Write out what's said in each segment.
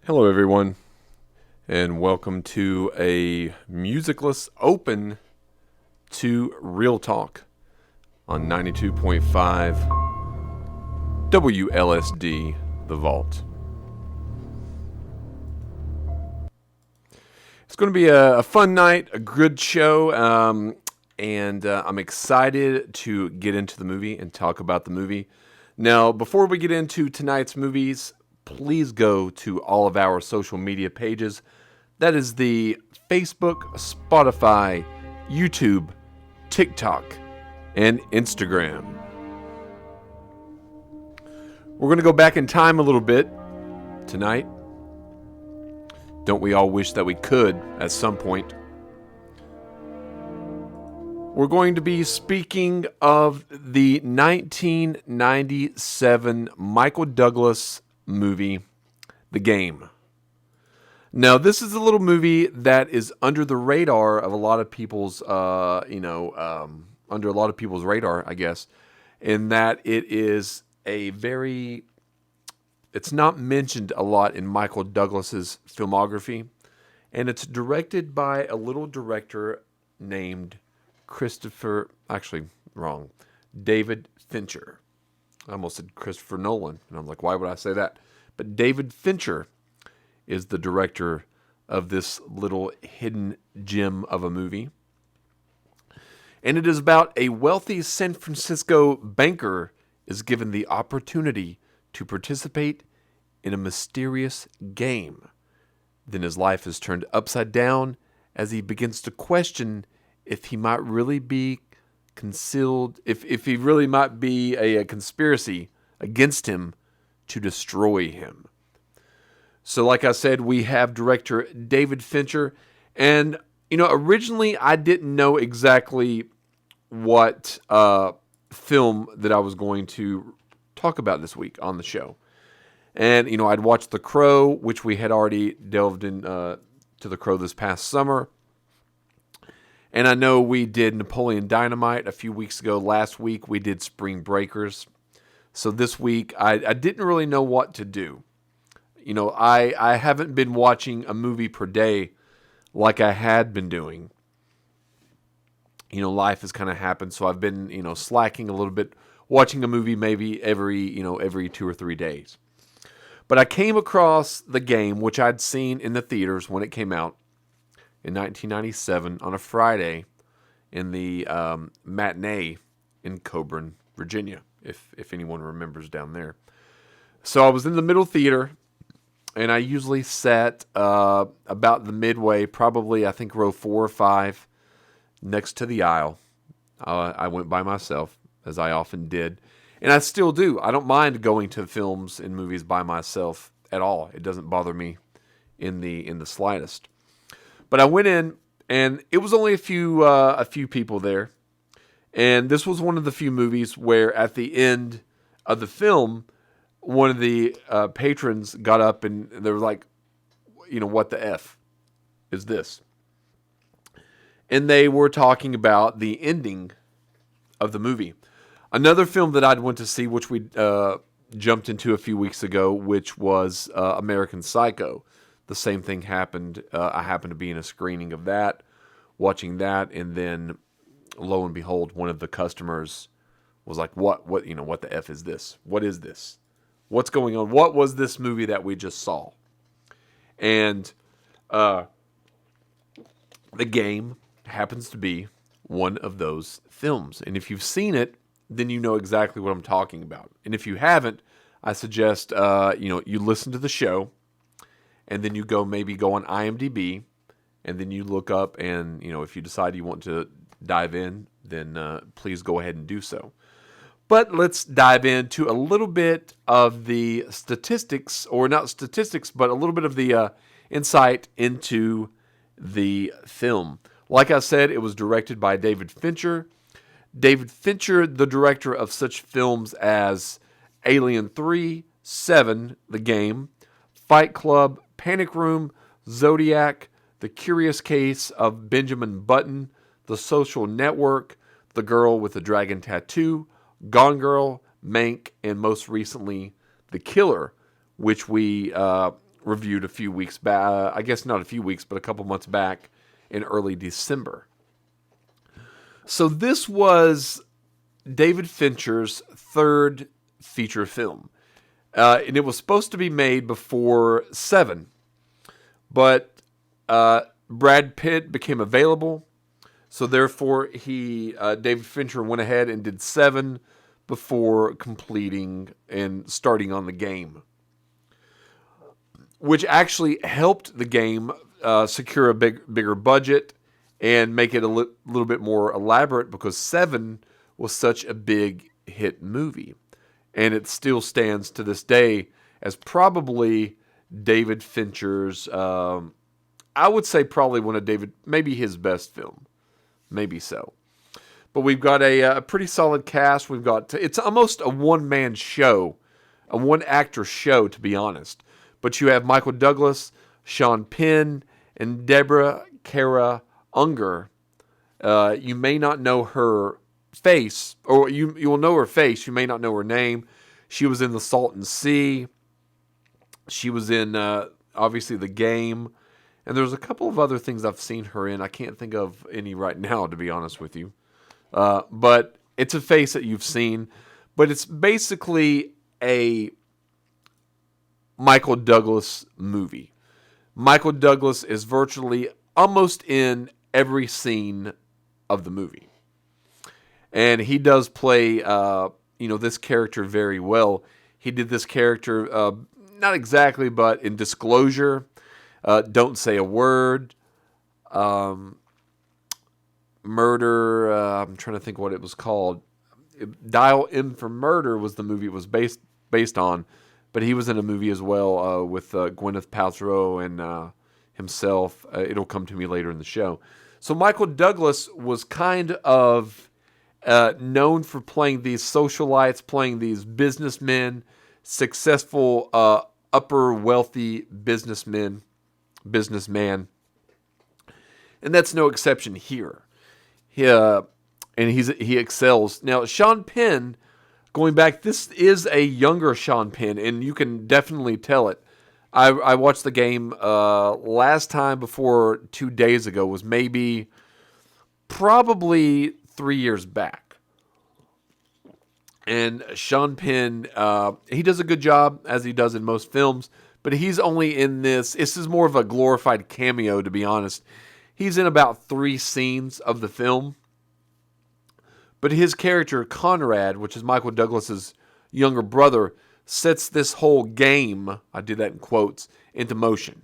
Hello, everyone, and welcome to a musicless open to Real Talk on 92.5 WLSD The Vault. It's going to be a fun night, a good show, and I'm excited to get into the movie and talk about the movie. Now, before we get into tonight's movies, please go to all of our social media pages. That is the Facebook, Spotify, YouTube, TikTok, and Instagram. We're going to go back in time a little bit tonight. Don't we all wish that we could at some point? We're going to be speaking of the 1997 Michael Douglas movie, The Game. Now, this is a little movie that is under the radar of a lot of people's, under a lot of people's radar, I guess, in that it is it's not mentioned a lot in Michael Douglas's filmography, and it's directed by a little director named David Fincher. I almost said Christopher Nolan, and I'm like, why would I say that? But David Fincher is the director of this little hidden gem of a movie. And it is about a wealthy San Francisco banker is given the opportunity to participate in a mysterious game. Then his life is turned upside down as he begins to question if he might really be concealed, if he really might be a conspiracy against him to destroy him. So like I said, we have director David Fincher. And, originally I didn't know exactly what film that I was going to talk about this week on the show. And, I'd watched The Crow, which we had already delved in to The Crow this past summer. And I know we did Napoleon Dynamite a few weeks ago. Last week we did Spring Breakers. So this week I didn't really know what to do. I haven't been watching a movie per day like I had been doing. Life has kind of happened, so I've been, slacking a little bit, watching a movie maybe every 2 or 3 days. But I came across The Game, which I'd seen in the theaters when it came out in 1997 on a Friday in the matinee in Coburn, Virginia, if anyone remembers down there. So I was in the middle theater, and I usually sat about the midway, probably I think row 4 or 5, next to the aisle. I went by myself, as I often did, and I still do. I don't mind going to films and movies by myself at all. It doesn't bother me in the slightest. But I went in, and it was only a few people there, and this was one of the few movies where at the end of the film, one of the patrons got up and they were like, what the F is this? And they were talking about the ending of the movie. Another film that I'd went to see, which we jumped into a few weeks ago, which was American Psycho. The same thing happened. I happened to be in a screening of that, watching that, and then lo and behold, one of the customers was like, what the F is this? What is this? What's going on? What was this movie that we just saw? And The Game happens to be one of those films. And if you've seen it, then you know exactly what I'm talking about. And if you haven't, I suggest you listen to the show, and then you go on IMDb, and then you look up, and if you decide you want to dive in, then please go ahead and do so. But let's dive into a little bit of the statistics, or not statistics, but a little bit of the insight into the film. Like I said, it was directed by David Fincher. David Fincher, the director of such films as Alien 3, Seven, The Game, Fight Club, Panic Room, Zodiac, The Curious Case of Benjamin Button, The Social Network, The Girl with the Dragon Tattoo, Gone Girl, Mank, and most recently, The Killer, which we reviewed a few weeks back. I guess not a few weeks, but a couple months back in early December. So this was David Fincher's third feature film. And it was supposed to be made before Seven. But Brad Pitt became available. So therefore, David Fincher went ahead and did Seven before completing and starting on the game, which actually helped the game secure a bigger budget and make it a little bit more elaborate, because Seven was such a big hit movie. And it still stands to this day as probably David Fincher's, I would say probably maybe his best film. Maybe so. But we've got a pretty solid cast. It's almost a one-man show, a one-actor show, to be honest. But you have Michael Douglas, Sean Penn, and Deborah Kara Unger. You may not know her face, or you will know her face. You may not know her name. She was in The Salton Sea. She was in, obviously, The Game. And there's a couple of other things I've seen her in. I can't think of any right now, to be honest with you. But it's a face that you've seen. But it's basically a Michael Douglas movie. Michael Douglas is virtually almost in every scene of the movie. And he does play, this character very well. He did this character, not exactly, but in Disclosure, Don't Say a Word, Murder, I'm trying to think what it was called. Dial M for Murder was the movie it was based on, but he was in a movie as well with Gwyneth Paltrow and himself. It'll come to me later in the show. So Michael Douglas was kind of known for playing these socialites, playing these businessmen, successful, upper wealthy businessman. And that's no exception here. He excels. Now, Sean Penn, going back, this is a younger Sean Penn, and you can definitely tell it. I watched the game last time before 2 days ago, was probably 3 years back. And Sean Penn, he does a good job, as he does in most films, but he's only in this. This is more of a glorified cameo, to be honest. He's in about 3 scenes of the film. But his character, Conrad, which is Michael Douglas's younger brother, sets this whole game, I did that in quotes, into motion.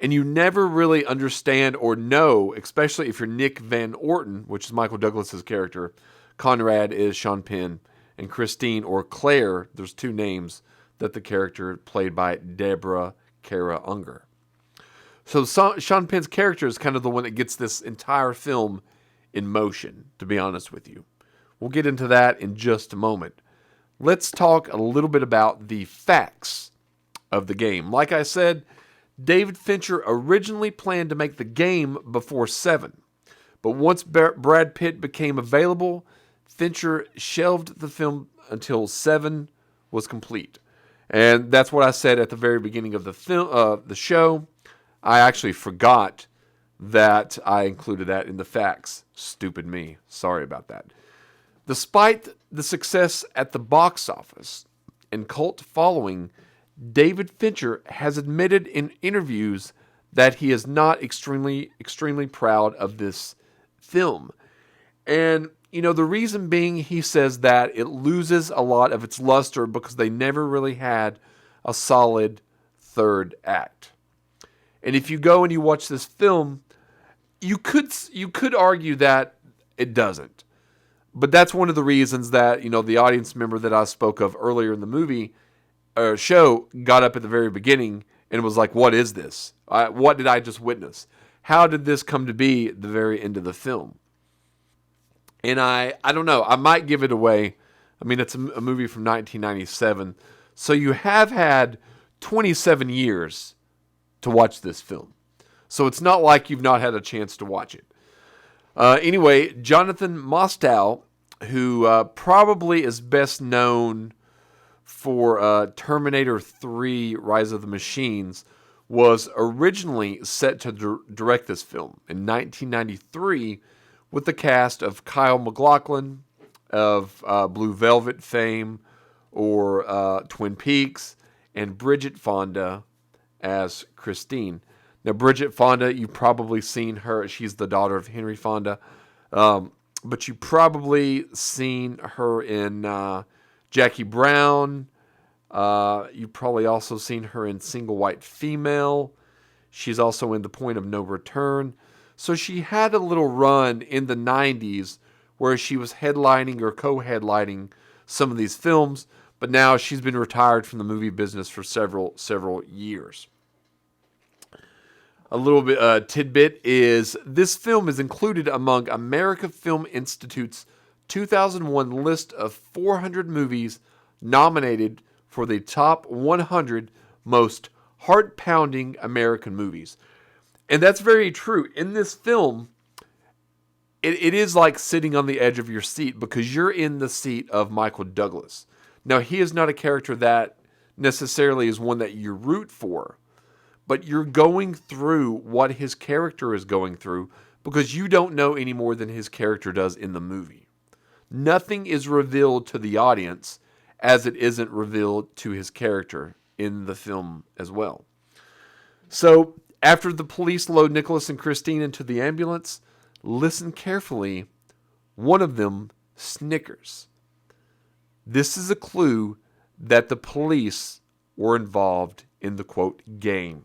And you never really understand or know, especially if you're Nick Van Orton, which is Michael Douglas's character. Conrad is Sean Penn. And Christine, or Claire, there's 2 names that the character played by Deborah Kara Unger. So Sean Penn's character is kind of the one that gets this entire film in motion, to be honest with you. We'll get into that in just a moment. Let's talk a little bit about the facts of the game. Like I said, David Fincher originally planned to make the game before Seven. But once Brad Pitt became available, Fincher shelved the film until Seven was complete. And that's what I said at the very beginning of the show. I actually forgot that I included that in the facts. Stupid me. Sorry about that. Despite the success at the box office and cult following, David Fincher has admitted in interviews that he is not extremely proud of this film. And, the reason being, he says that it loses a lot of its luster because they never really had a solid third act. And if you go and you watch this film, you could argue that it doesn't. But that's one of the reasons that, the audience member that I spoke of earlier in the movie or show got up at the very beginning and was like, what is this? What did I just witness? How did this come to be at the very end of the film? And I don't know. I might give it away. I mean, it's a movie from 1997. So you have had 27 years to watch this film. So it's not like you've not had a chance to watch it. Anyway, Jonathan Mostow, who probably is best known for Terminator 3 Rise of the Machines was originally set to direct this film in 1993 with the cast of Kyle MacLachlan of Blue Velvet fame or Twin Peaks and Bridget Fonda as Christine. Now, Bridget Fonda, you've probably seen her. She's the daughter of Henry Fonda. But you've probably seen her in Jackie Brown. You've probably also seen her in Single White Female. She's also in The Point of No Return. So she had a little run in the 90s where she was headlining or co-headlining some of these films, but now she's been retired from the movie business for several years. A little bit tidbit is this film is included among American Film Institute's 2001 list of 400 movies nominated for the top 100 most heart-pounding American movies. And that's very true. In this film, it is like sitting on the edge of your seat because you're in the seat of Michael Douglas. Now, he is not a character that necessarily is one that you root for, but you're going through what his character is going through because you don't know any more than his character does in the movie. Nothing is revealed to the audience as it isn't revealed to his character in the film as well. So, after the police load Nicholas and Christine into the ambulance, listen carefully, one of them snickers. This is a clue that the police were involved in the, quote, game.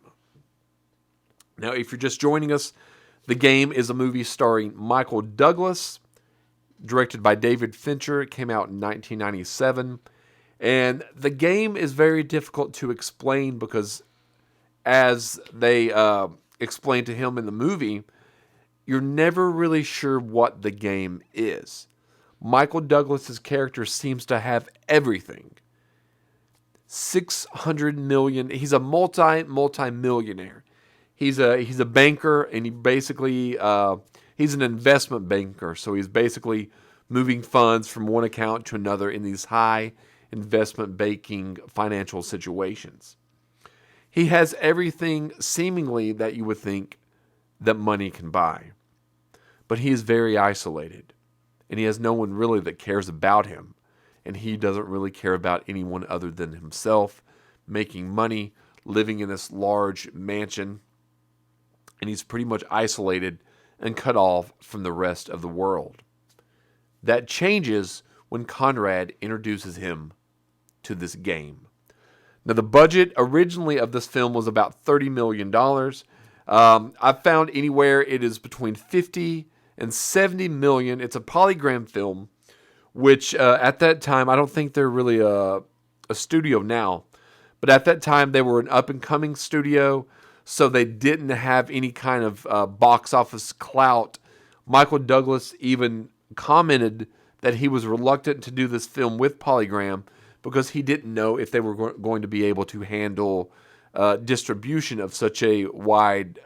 Now, if you're just joining us, The Game is a movie starring Michael Douglas, directed by David Fincher. It came out in 1997. And The Game is very difficult to explain because, as they explain to him in the movie, you're never really sure what the game is. Michael Douglas's character seems to have everything. 600 million. He's a multi-millionaire. He's a banker, and he basically he's an investment banker. So he's basically moving funds from one account to another in these high investment banking financial situations. He has everything seemingly that you would think that money can buy. But he is very isolated, and he has no one really that cares about him, and he doesn't really care about anyone other than himself, making money, living in this large mansion, and he's pretty much isolated and cut off from the rest of the world. That changes when Conrad introduces him to this game. Now, the budget originally of this film was about $30 million. I've found anywhere it is between 50 and 70 million. It's a Polygram film, which at that time, I don't think they're really a studio now, but at that time they were an up-and-coming studio, so they didn't have any kind of box office clout. Michael Douglas even commented that he was reluctant to do this film with Polygram because he didn't know if they were going to be able to handle distribution of such a wide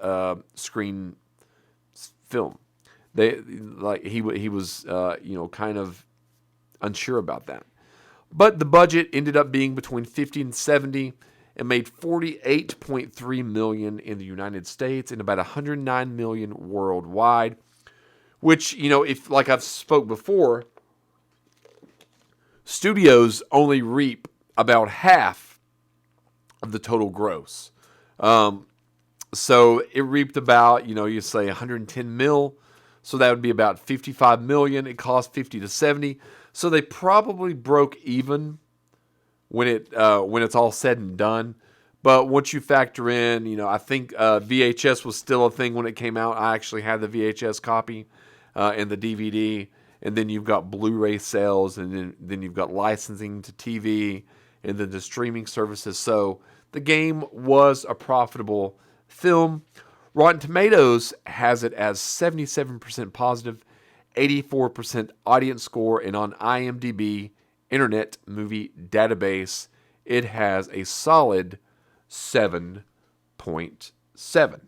screen film. He was kind of unsure about that. But the budget ended up being between 50 and 70 and made 48.3 million in the United States and about 109 million worldwide, which, if like I've spoke before, studios only reap about half of the total gross. So it reaped about, you say 110 mil. So that would be about 55 million. It cost 50 to 70. So they probably broke even when it's all said and done. But once you factor in, I think VHS was still a thing when it came out. I actually had the VHS copy and the DVD. And then you've got Blu-ray sales, and then you've got licensing to TV, and then the streaming services. So The Game was a profitable film. Rotten Tomatoes has it as 77% positive, 84% audience score, and on IMDb, Internet Movie Database, it has a solid 7.7.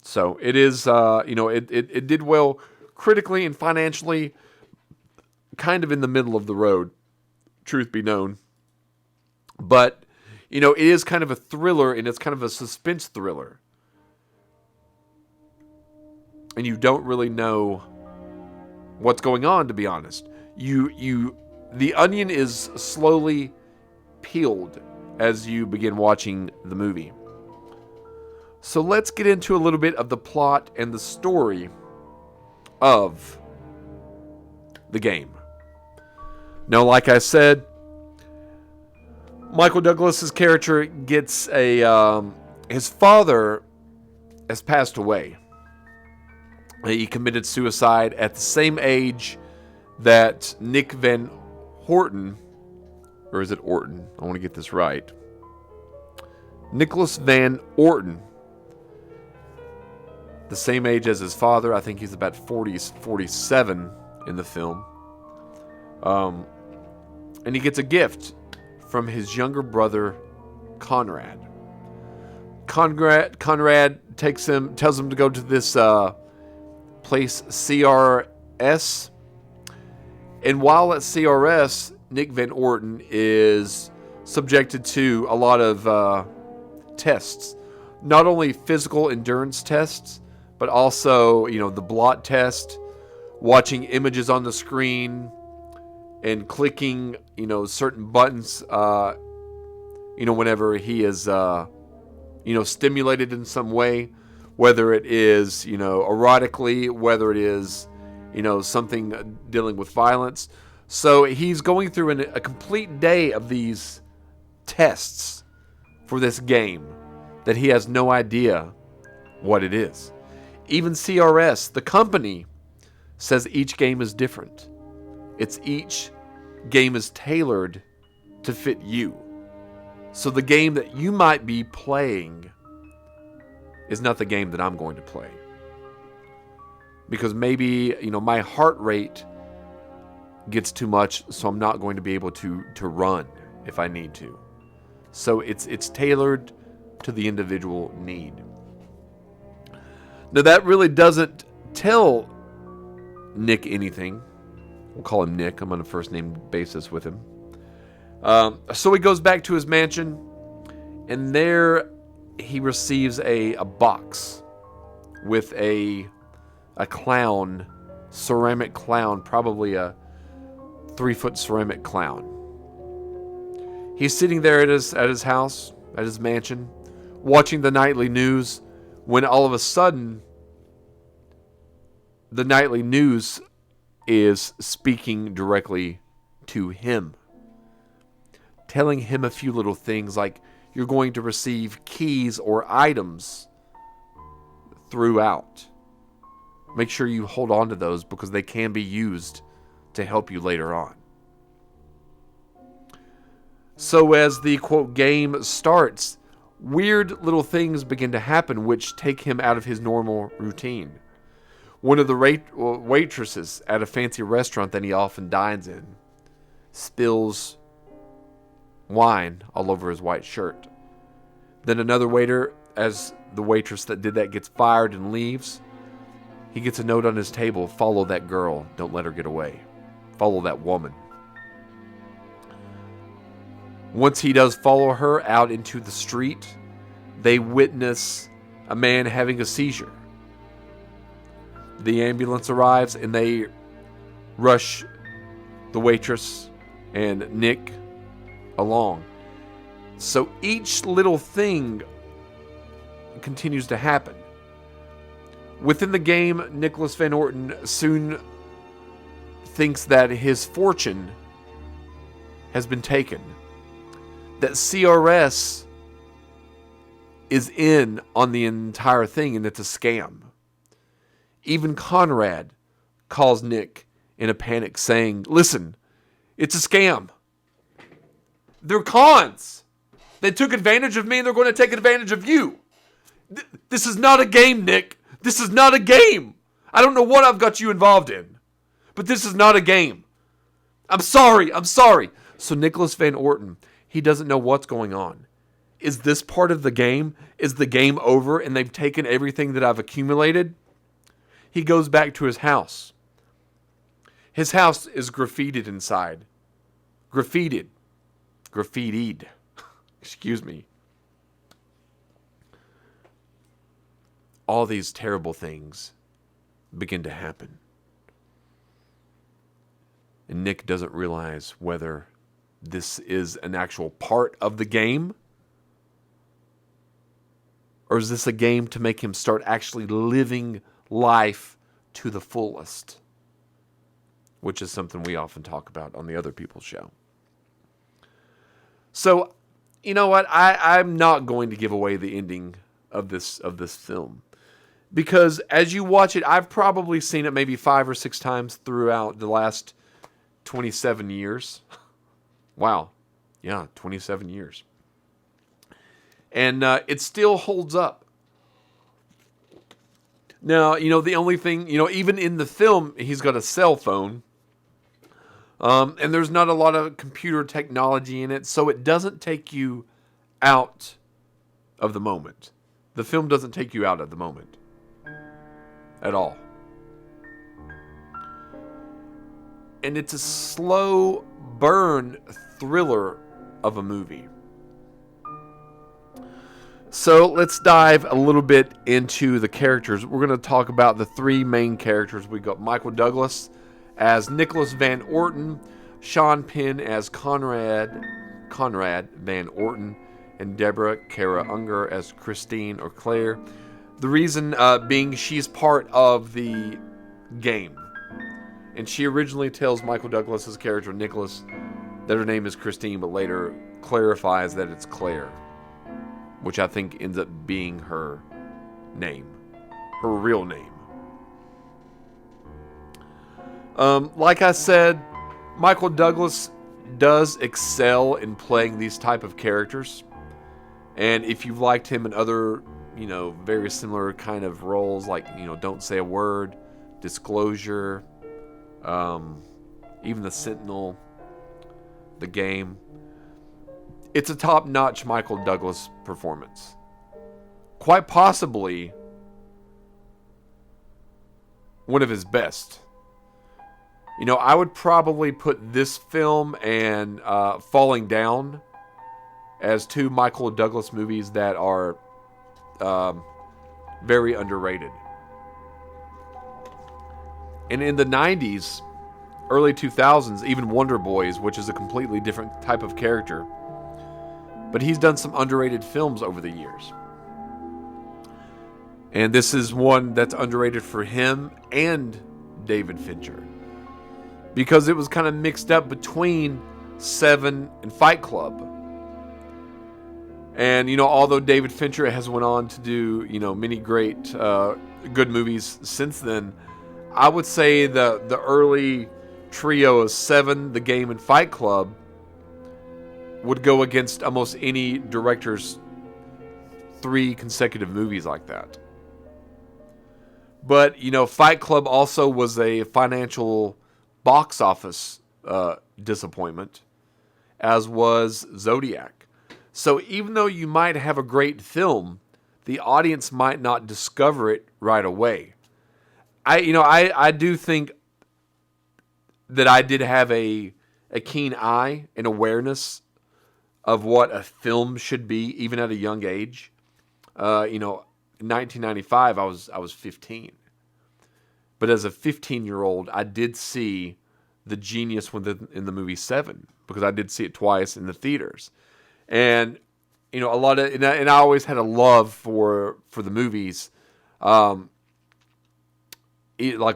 So it is, it did well critically and financially, kind of in the middle of the road, truth be known. But, it is kind of a thriller, and it's kind of a suspense thriller. And you don't really know what's going on, to be honest. The onion is slowly peeled as you begin watching the movie. So let's get into a little bit of the plot and the story of the game. Now, like I said, Michael Douglas's character gets his father has passed away. He committed suicide at the same age that Nick Van Horton, or is it Orton? I want to get this right. Nicholas Van Orton, the same age as his father. I think he's about 47 in the film. And he gets a gift from his younger brother, Conrad. Conrad tells him to go to this place, CRS. And while at CRS, Nick Van Orton is subjected to a lot of tests. Not only physical endurance tests, but also, the blot test, watching images on the screen, and clicking, certain buttons, whenever he is, stimulated in some way, whether it is, erotically, whether it is, something dealing with violence. So he's going through a complete day of these tests for this game that he has no idea what it is. Even CRS, the company, says each game is different. Each game is tailored to fit you. So the game that you might be playing is not the game that I'm going to play. Because maybe, my heart rate gets too much, so I'm not going to be able to run if I need to. So it's tailored to the individual need. Now that really doesn't tell Nick anything. We'll call him Nick. I'm on a first name basis with him. So he goes back to his mansion, and there he receives a box with a clown, ceramic clown, probably a 3-foot ceramic clown. He's sitting there at his house, at his mansion, watching the nightly news, when all of a sudden, the nightly news is speaking directly to him, telling him a few little things like, you're going to receive keys or items throughout. Make sure you hold on to those because they can be used to help you later on. So as the, quote, game starts, weird little things begin to happen which take him out of his normal routine. One of the waitresses at a fancy restaurant that he often dines in spills wine all over his white shirt. Then another waiter, as the waitress that did that gets fired and leaves, he gets a note on his table, follow that girl, don't let her get away. Follow that woman. Once he does follow her out into the street, they witness a man having a seizure. The ambulance arrives and they rush the waitress and Nick along. So each little thing continues to happen. Within the game, Nicholas Van Orton soon thinks that his fortune has been taken. That CRS is in on the entire thing and it's a scam. Even Conrad calls Nick in a panic saying, listen, it's a scam. They're cons. They took advantage of me and they're going to take advantage of you. This is not a game, Nick. This is not a game. I don't know what I've got you involved in, but this is not a game. I'm sorry. So Nicholas Van Orton, he doesn't know what's going on. Is this part of the game? Is the game over and they've taken everything that I've accumulated? He goes back to his house. His house is graffitied inside. Graffitied. excuse me, all these terrible things begin to happen. And Nick doesn't realize whether this is an actual part of the game, or is this a game to make him start actually living life to the fullest? Which is something we often talk about on the Other People's Show. So, you know what? I'm not going to give away the ending of this film. Because as you watch it, I've probably seen it maybe 5 or 6 times throughout the last 27 years. Wow. Yeah, 27 years. And it still holds up. Now, the only thing, even in the film, he's got a cell phone. And there's not a lot of computer technology in it, so it doesn't take you out of the moment. The film doesn't take you out of the moment. At all. And it's a slow burn thriller of a movie. So let's dive a little bit into the characters. We're going to talk about the 3 main characters. We got Michael Douglas as Nicholas Van Orton, Sean Penn as Conrad Van Orton, and Deborah Kara Unger as Christine or Claire. The reason being she's part of the game. And she originally tells Michael Douglas's character Nicholas that her name is Christine, but later clarifies that it's Claire, which I think ends up being her name, her real name. Like I said, Michael Douglas does excel in playing these type of characters. And if you've liked him in other, very similar kind of roles, like, Don't Say a Word, Disclosure, even The Sentinel, The Game, it's a top-notch Michael Douglas performance. Quite possibly one of his best. I would probably put this film and Falling Down as 2 Michael Douglas movies that are very underrated. And in the 90s, early 2000s, even Wonder Boys, which is a completely different type of character. But he's done some underrated films over the years. And this is one that's underrated for him and David Fincher. Because it was kind of mixed up between Seven and Fight Club. And, although David Fincher has went on to do, many great, good movies since then, I would say the early trio of Seven, The Game, and Fight Club would go against almost any director's 3 consecutive movies like that. But, Fight Club also was a financial box office disappointment, as was Zodiac. So even though you might have a great film, the audience might not discover it right away. I do think that I did have a keen eye and awareness of what a film should be, even at a young age. In 1995, I was 15. But as a 15-year-old, I did see the genius in the movie Seven, because I did see it twice in the theaters. And, a lot of, and I always had a love for the movies. Like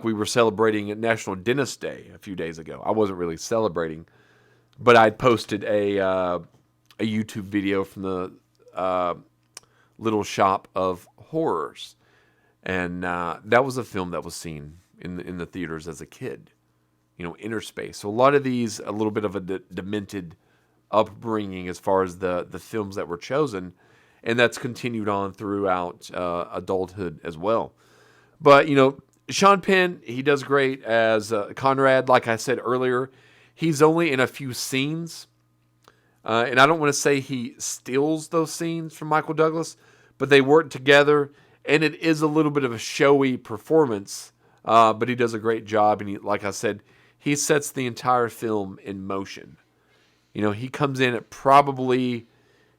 we were celebrating National Dentist Day a few days ago. I wasn't really celebrating, but I'd posted a YouTube video from the Little Shop of Horrors. And that was a film that was seen in the theaters as a kid. Interspace. So a lot of these, a little bit of a demented upbringing as far as the films that were chosen. And that's continued on throughout adulthood as well. But, Sean Penn, he does great as Conrad. Like I said earlier, he's only in a few scenes. And I don't want to say he steals those scenes from Michael Douglas, but they work together. And it is a little bit of a showy performance, but he does a great job. And like I said, he sets the entire film in motion. He comes in at probably,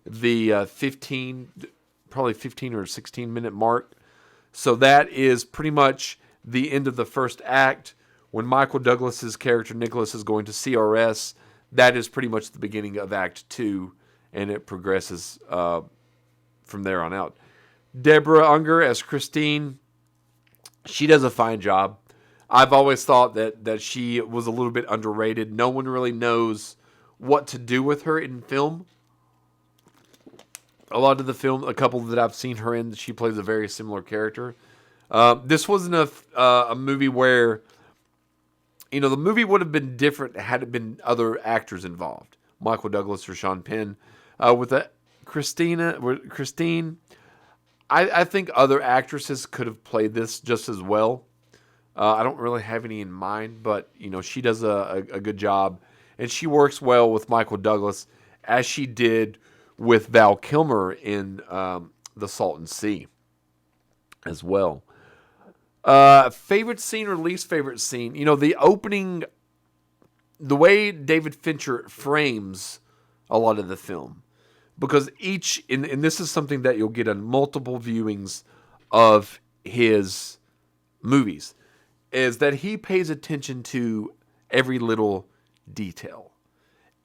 the 15 or 16 minute mark. So that is pretty much the end of the first act. When Michael Douglas's character Nicholas is going to CRS, that is pretty much the beginning of Act 2, and it progresses from there on out. Deborah Unger as Christine, she does a fine job. I've always thought that she was a little bit underrated. No one really knows what to do with her in film. A lot of the film, a couple that I've seen her in, she plays a very similar character. This wasn't a movie where, the movie would have been different had it been other actors involved. Michael Douglas or Sean Penn. With Christine, I think other actresses could have played this just as well. I don't really have any in mind, but, she does a good job. And she works well with Michael Douglas, as she did with Val Kilmer in The Salton Sea as well. Favorite scene or least favorite scene? The opening, the way David Fincher frames a lot of the film. Because and this is something that you'll get on multiple viewings of his movies, is that he pays attention to every little detail.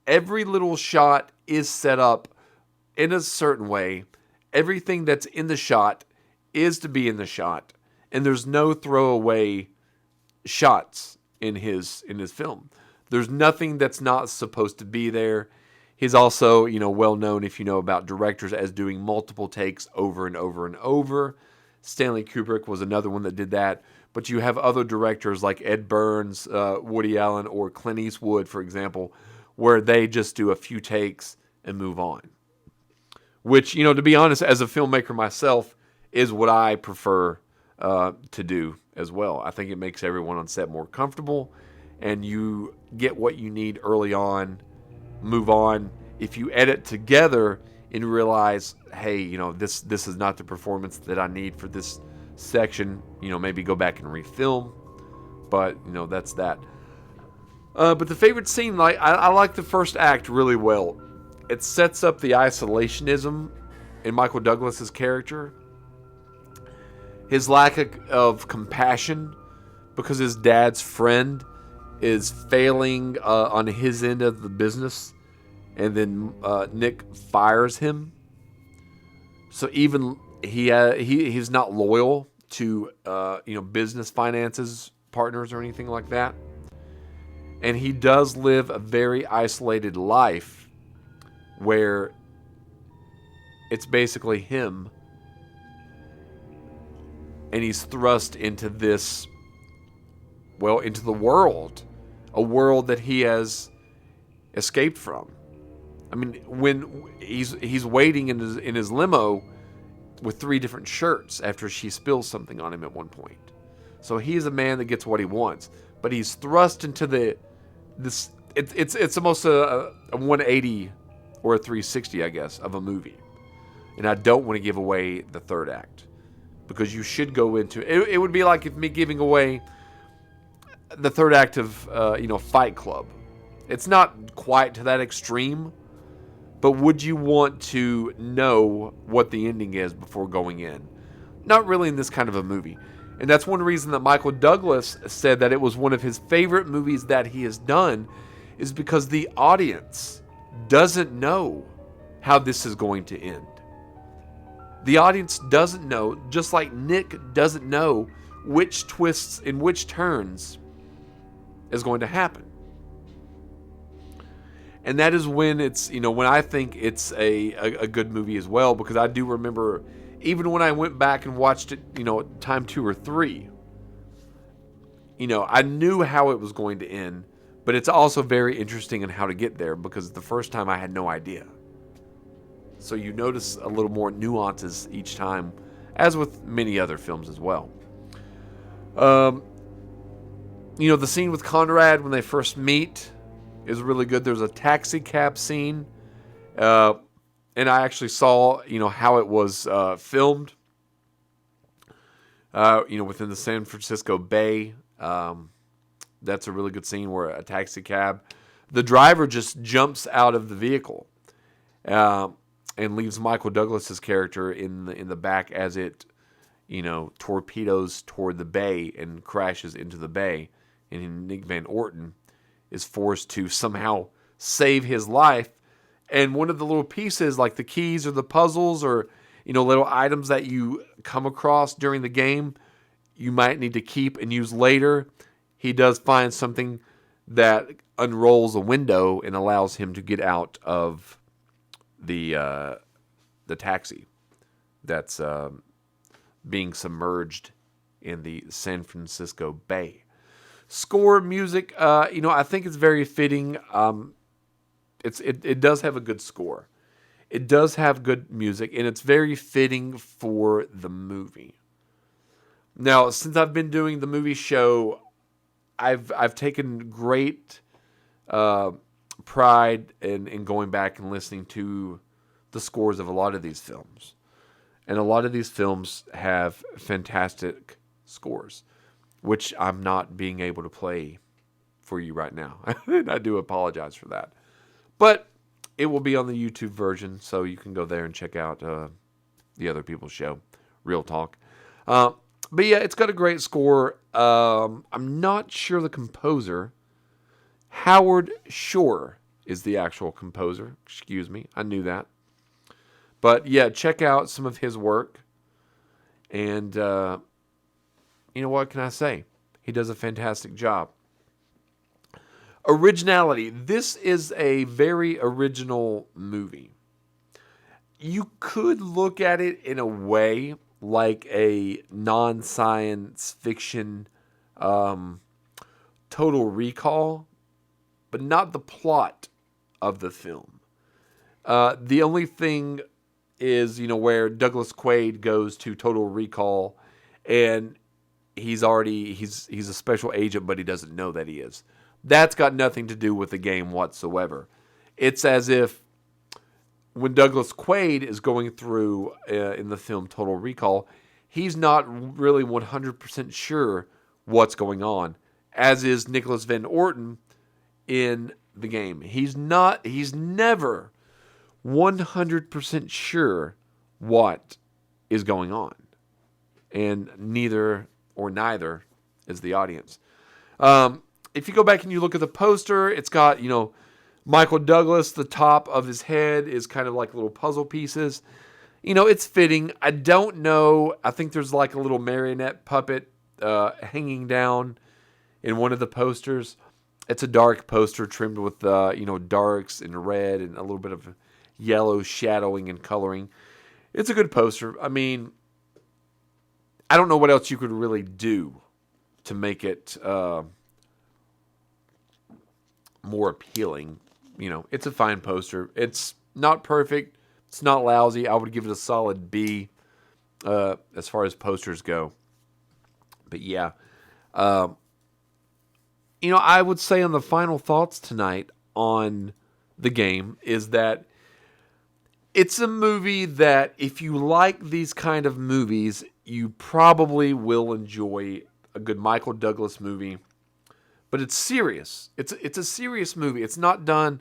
Every little shot is set up in a certain way. Everything that's in the shot is to be in the shot, and there's no throwaway shots in his film. There's nothing that's not supposed to be there. He's also, well known, if you know about directors, as doing multiple takes over and over and over. Stanley Kubrick was another one that did that. But you have other directors like Ed Burns, Woody Allen, or Clint Eastwood, for example, where they just do a few takes and move on. Which, to be honest, as a filmmaker myself, is what I prefer to do as well. I think it makes everyone on set more comfortable, and you get what you need early on, move on. If you edit together and realize, hey, this is not the performance that I need for this section, maybe go back and refilm. But, that's that. But the favorite scene, I like the first act really well. It sets up the isolationism in Michael Douglas's character. His lack of compassion because his dad's friend is failing on his end of the business, and then Nick fires him. So even he's not loyal to business finances partners or anything like that, and he does live a very isolated life where it's basically him, and he's thrust into this, into the world, a world that he has escaped from. I mean, when he's waiting in his limo with 3 different shirts after she spills something on him at one point. So he is a man that gets what he wants, but he's thrust into this. It's almost a 180 or a 360, I guess, of a movie. And I don't want to give away the third act, because you should go into it. It would be like if me giving away the third act of Fight Club. It's not quite to that extreme, but would you want to know what the ending is before going in? Not really in this kind of a movie. And that's one reason that Michael Douglas said that it was one of his favorite movies that he has done, is because the audience doesn't know how this is going to end. The audience doesn't know, just like Nick doesn't know which twists and which turns is going to happen. And that is when it's, when I think it's a good movie as well, because I do remember, even when I went back and watched it, time 2 or 3, I knew how it was going to end, but it's also very interesting in how to get there, because the first time I had no idea. So you notice a little more nuances each time, as with many other films as well. The scene with Conrad when they first meet is really good. There's a taxi cab scene, and I actually saw, how it was filmed, within the San Francisco Bay. That's a really good scene where a taxi cab, the driver just jumps out of the vehicle. and leaves Michael Douglas's character in the back as it, torpedoes toward the bay and crashes into the bay. And Nick Van Orton is forced to somehow save his life. And one of the little pieces, like the keys or the puzzles or, little items that you come across during the game, you might need to keep and use later. He does find something that unrolls a window and allows him to get out of the taxi that's being submerged in the San Francisco Bay. Score, music, I think it's very fitting. It does have a good score. It does have good music, and it's very fitting for the movie. Now, since I've been doing the movie show, I've taken great pride in going back and listening to the scores of a lot of these films. And a lot of these films have fantastic scores, which I'm not being able to play for you right now. I do apologize for that. But it will be on the YouTube version, so you can go there and check out the other people's show, Real Talk. But yeah, it's got a great score. I'm not sure the composer. Howard Shore is the actual composer. Excuse me, I knew that. But yeah, check out some of his work. And what can I say? He does a fantastic job. Originality. This is a very original movie. You could look at it in a way like a non-science fiction Total Recall, but not the plot of the film. The only thing is, where Douglas Quaid goes to Total Recall, and he's a special agent, but he doesn't know that he is. That's got nothing to do with the game whatsoever. It's as if when Douglas Quaid is going through in the film Total Recall, he's not really 100% sure what's going on, as is Nicholas Van Orton in the game. He's never 100% sure what is going on. And neither is the audience. If you go back and you look at the poster, it's got, Michael Douglas, the top of his head is kind of like little puzzle pieces. It's fitting. I don't know. I think there's like a little marionette puppet hanging down in one of the posters. It's a dark poster trimmed with, darks and red and a little bit of yellow shadowing and coloring. It's a good poster. I mean, I don't know what else you could really do to make it more appealing. It's a fine poster. It's not perfect. It's not lousy. I would give it a solid B as far as posters go. But yeah, I would say on the final thoughts tonight on the game is that it's a movie that if you like these kind of movies, you probably will enjoy a good Michael Douglas movie. But it's serious. It's a serious movie. It's not done.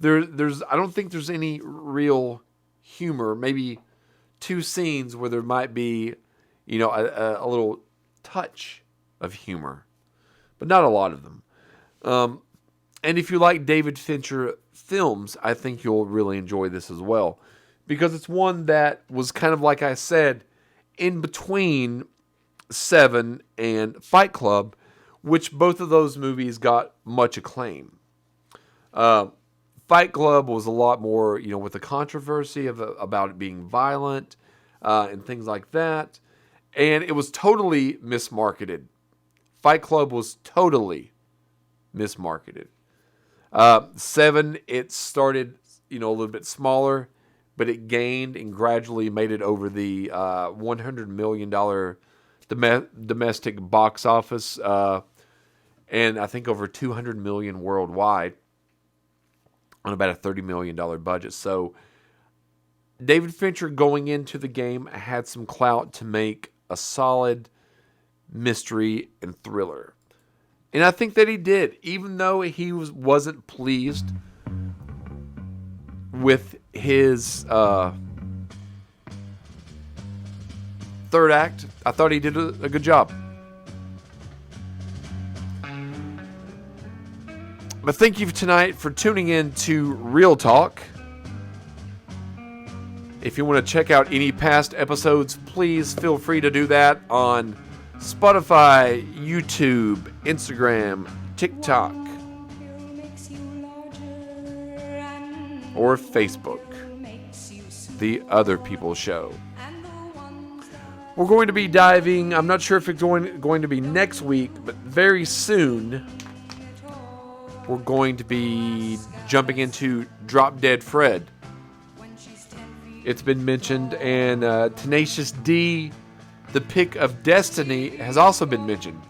I don't think there's any real humor. Maybe two scenes where there might be, a little touch of humor, but not a lot of them. And if you like David Fincher films, I think you'll really enjoy this as well, because it's one that was kind of like I said, in between Seven and Fight Club, which both of those movies got much acclaim. Fight Club was a lot more, with the controversy about it being violent and things like that. And it was totally mismarketed. Fight Club was totally mismarketed. Seven, it started, a little bit smaller, but it gained and gradually made it over the $100 million domestic box office, and I think over $200 million worldwide on about a $30 million budget. So David Fincher going into the game had some clout to make a solid mystery and thriller. And I think that he did, even though he wasn't pleased with his third act, I thought he did a good job. But thank you tonight for tuning in to Real Talk. If you want to check out any past episodes, please feel free to do that on Spotify, YouTube, Instagram, TikTok, or Facebook, The Other People Show. We're going to be diving, I'm not sure if it's going to be next week, but very soon, we're going to be jumping into Drop Dead Fred. It's been mentioned, and Tenacious D, the Pick of Destiny, has also been mentioned.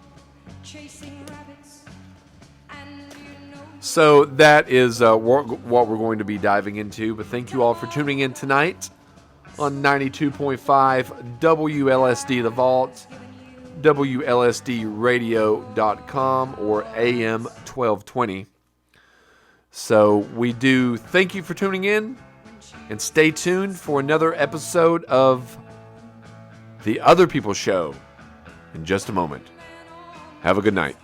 So that is what we're going to be diving into. But thank you all for tuning in tonight on 92.5 WLSD The Vault, WLSDradio.com, or AM 1220. So we do thank you for tuning in. And stay tuned for another episode of The Other People Show in just a moment. Have a good night.